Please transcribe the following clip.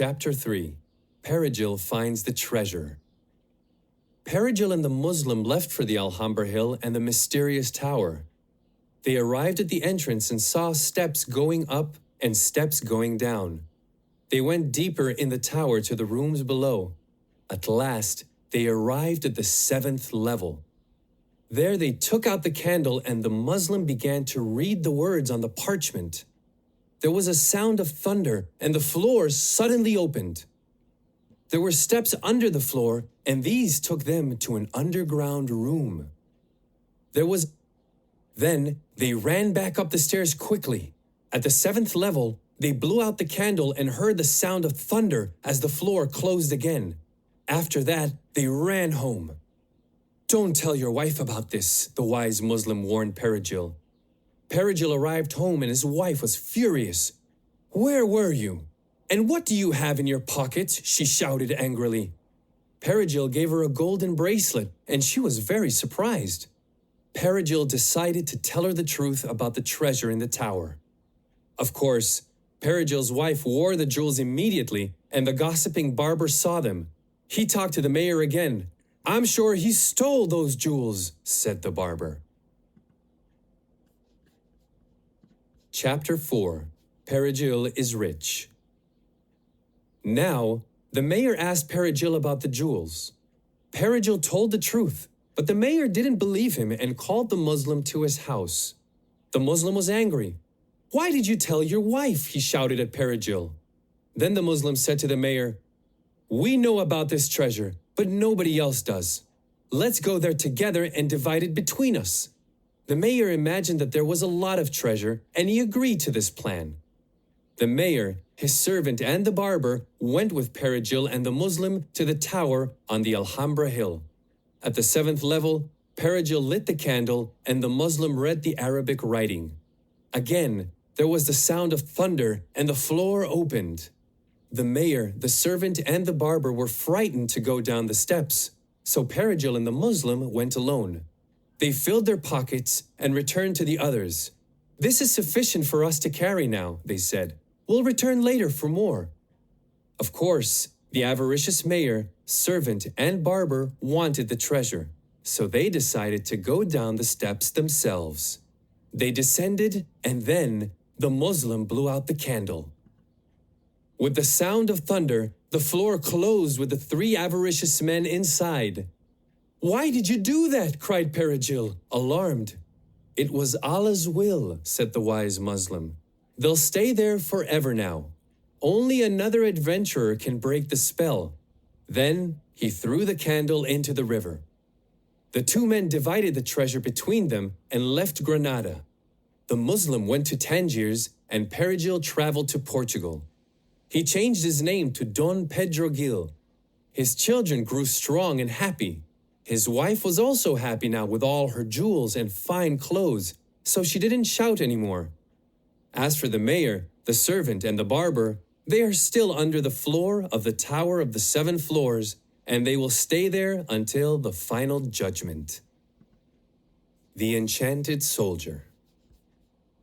Chapter 3. Perigil finds the treasure. Perigil and the Muslim left for the Alhambra Hill and the mysterious tower. They arrived at the entrance and saw steps going up and steps going down. They went deeper in the tower to the rooms below. At last, they arrived at the 7th level. There they took out the candle and the Muslim began to read the words on the parchment. There was a sound of thunder and the floor suddenly opened. There were steps under the floor and these took them to an underground room. Then they ran back up the stairs quickly. At the 7th level, they blew out the candle and heard the sound of thunder as the floor closed again. After that, they ran home. "Don't tell your wife about this," the wise Muslim warned Perigil. Perigil arrived home and his wife was furious. "Where were you? And what do you have in your pockets?" she shouted angrily. Perigil gave her a golden bracelet and she was very surprised. Perigil decided to tell her the truth about the treasure in the tower. Of course, Perigil's wife wore the jewels immediately and the gossiping barber saw them. He talked to the mayor again. "I'm sure he stole those jewels," said the barber. Chapter 4. Perigil is rich. Now, the mayor asked Perigil about the jewels. Perigil told the truth, but the mayor didn't believe him and called the Muslim to his house. The Muslim was angry. "Why did you tell your wife?" he shouted at Perigil. Then the Muslim said to the mayor, "We know about this treasure, but nobody else does. Let's go there together and divide it between us." The mayor imagined that there was a lot of treasure, and he agreed to this plan. The mayor, his servant, and the barber went with Perigil and the Muslim to the tower on the Alhambra Hill. At the 7th level, Perigil lit the candle, and the Muslim read the Arabic writing. Again, there was the sound of thunder, and the floor opened. The mayor, the servant, and the barber were frightened to go down the steps, so Perigil and the Muslim went alone. They filled their pockets and returned to the others. "This is sufficient for us to carry now," they said. "We'll return later for more." Of course, the avaricious mayor, servant, and barber wanted the treasure, so they decided to go down the steps themselves. They descended, and then the Muslim blew out the candle. With the sound of thunder, the floor closed with the 3 avaricious men inside. "Why did you do that?" cried Perigil, alarmed. "It was Allah's will," said the wise Muslim. "They'll stay there forever now. Only another adventurer can break the spell." Then he threw the candle into the river. The 2 men divided the treasure between them and left Granada. The Muslim went to Tangiers and Perigil traveled to Portugal. He changed his name to Don Pedro Gil. His children grew strong and happy. His wife was also happy now with all her jewels and fine clothes, so she didn't shout anymore. As for the mayor, the servant, and the barber, they are still under the floor of the Tower of the 7 Floors, and they will stay there until the final judgment. The Enchanted Soldier.